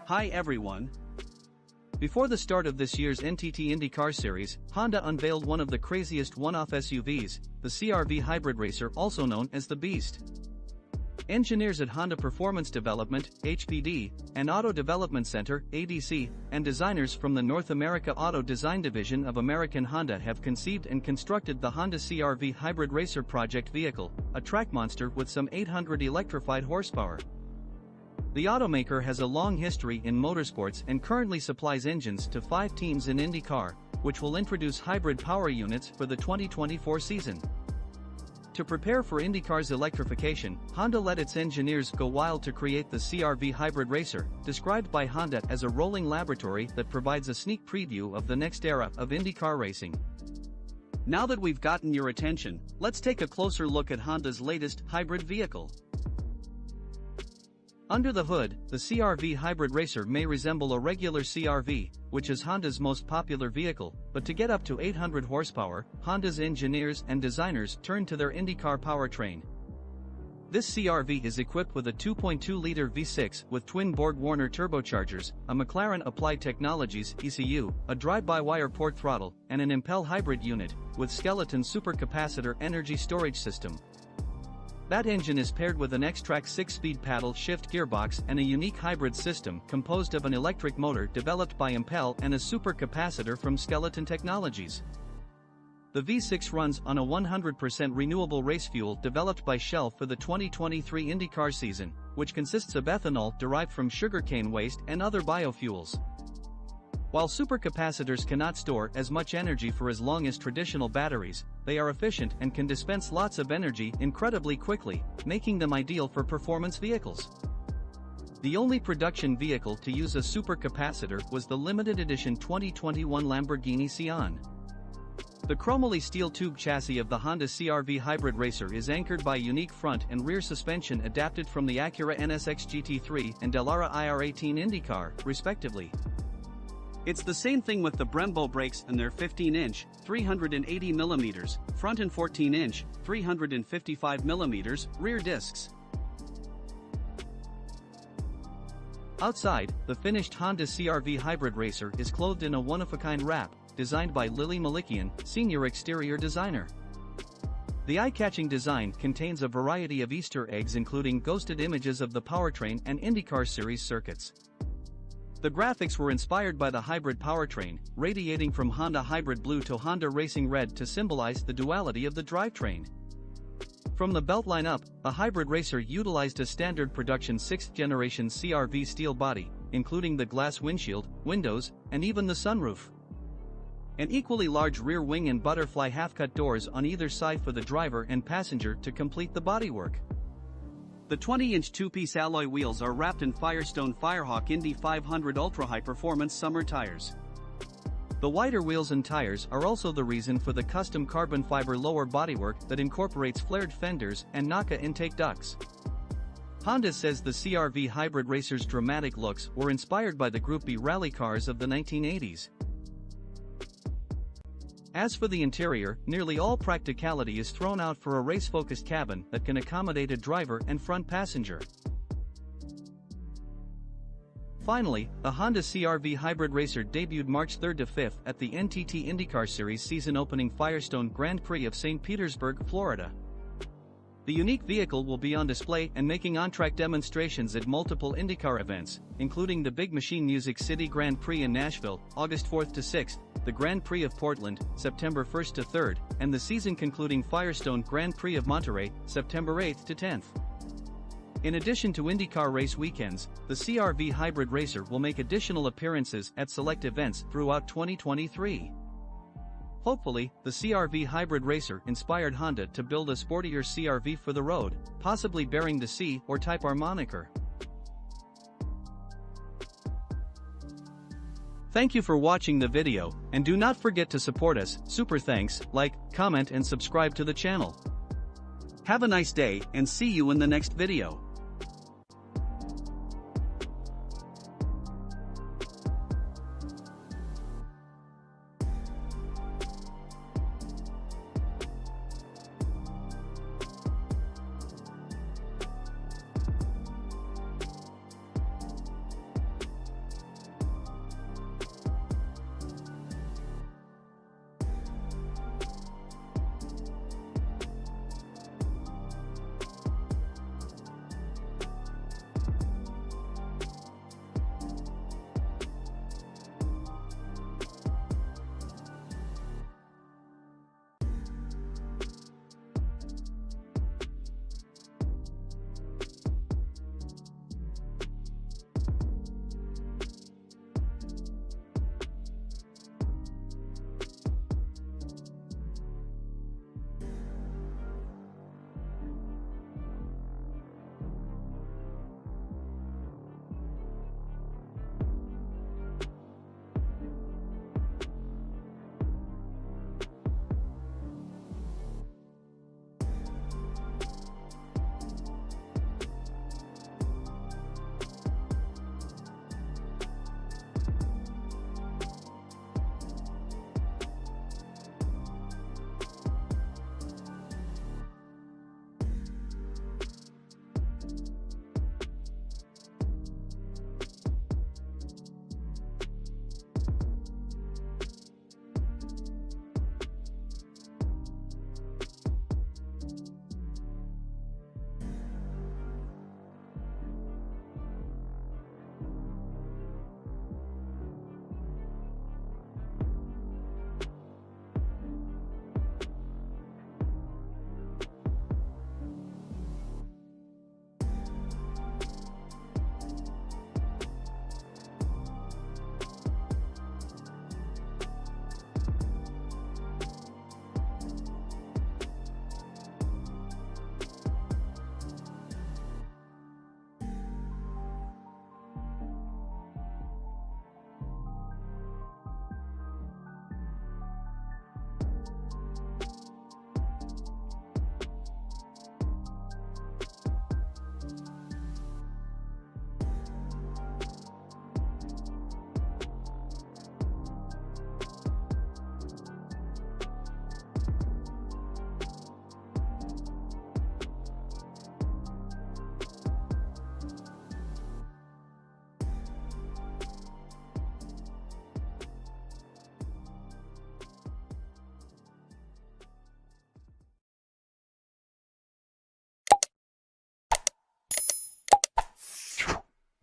Hi everyone. Before the start of this year's NTT IndyCar Series, Honda unveiled one of the craziest one-off SUVs, the CR-V Hybrid Racer, also known as the Beast. Engineers at Honda Performance Development, HPD, and Auto Development Center, ADC, and designers from the North America Auto Design Division of American Honda have conceived and constructed the Honda CR-V Hybrid Racer project vehicle, a track monster with some 800 electrified horsepower. The automaker has a long history in motorsports and currently supplies engines to 5 teams in IndyCar, which will introduce hybrid power units for the 2024 season. To prepare for IndyCar's electrification, Honda let its engineers go wild to create the CR-V Hybrid Racer, described by Honda as a rolling laboratory that provides a sneak preview of the next era of IndyCar racing. Now that we've gotten your attention, let's take a closer look at Honda's latest hybrid vehicle. Under the hood, the CR-V Hybrid Racer may resemble a regular CR-V, which is Honda's most popular vehicle, but to get up to 800 horsepower, Honda's engineers and designers turned to their IndyCar powertrain. This CR-V is equipped with a 2.2-liter V6 with twin Borg Warner turbochargers, a McLaren Applied Technologies ECU, a drive-by-wire port throttle, and an Empel hybrid unit, with skeleton supercapacitor energy storage system. That engine is paired with an Xtrac 6-speed paddle shift gearbox and a unique hybrid system composed of an electric motor developed by Empel and a supercapacitor from Skeleton Technologies. The V6 runs on a 100% renewable race fuel developed by Shell for the 2023 IndyCar season, which consists of ethanol derived from sugarcane waste and other biofuels. While supercapacitors cannot store as much energy for as long as traditional batteries, they are efficient and can dispense lots of energy incredibly quickly, making them ideal for performance vehicles. The only production vehicle to use a supercapacitor was the limited edition 2021 Lamborghini Sián. The chromoly steel tube chassis of the Honda CR-V Hybrid Racer is anchored by unique front and rear suspension adapted from the Acura NSX GT3 and Dallara IR18 IndyCar, respectively. It's the same thing with the Brembo brakes and their 15-inch, 380mm, front and 14-inch, 355mm, rear discs. Outside, the finished Honda CR-V Hybrid Racer is clothed in a one-of-a-kind wrap, designed by Lily Malikian, senior exterior designer. The eye-catching design contains a variety of Easter eggs including ghosted images of the powertrain and IndyCar Series circuits. The graphics were inspired by the hybrid powertrain, radiating from Honda Hybrid Blue to Honda Racing Red to symbolize the duality of the drivetrain. From the belt lineup, the Hybrid Racer utilized a standard production 6th-generation CR-V steel body, including the glass windshield, windows, and even the sunroof. An equally large rear wing and butterfly half-cut doors on either side for the driver and passenger to complete the bodywork. The 20-inch two-piece alloy wheels are wrapped in Firestone Firehawk Indy 500 ultra-high-performance summer tires. The wider wheels and tires are also the reason for the custom carbon fiber lower bodywork that incorporates flared fenders and NACA intake ducts. Honda says the CR-V Hybrid Racer's dramatic looks were inspired by the Group B rally cars of the 1980s. As for the interior, nearly all practicality is thrown out for a race-focused cabin that can accommodate a driver and front passenger. Finally, the Honda CR-V Hybrid Racer debuted March 3 to 5 at the NTT IndyCar Series season-opening Firestone Grand Prix of St. Petersburg, Florida. The unique vehicle will be on display and making on-track demonstrations at multiple IndyCar events, including the Big Machine Music City Grand Prix in Nashville, August 4 to 6, the Grand Prix of Portland, September 1 to 3, and the season-concluding Firestone Grand Prix of Monterey, September 8 to 10. In addition to IndyCar race weekends, the CR-V Hybrid Racer will make additional appearances at select events throughout 2023. Hopefully, the CR-V Hybrid Racer inspired Honda to build a sportier CR-V for the road, possibly bearing the C or Type R moniker. Thank you for watching the video, and do not forget to support us. Super thanks, like, comment and subscribe to the channel. Have a nice day and see you in the next video.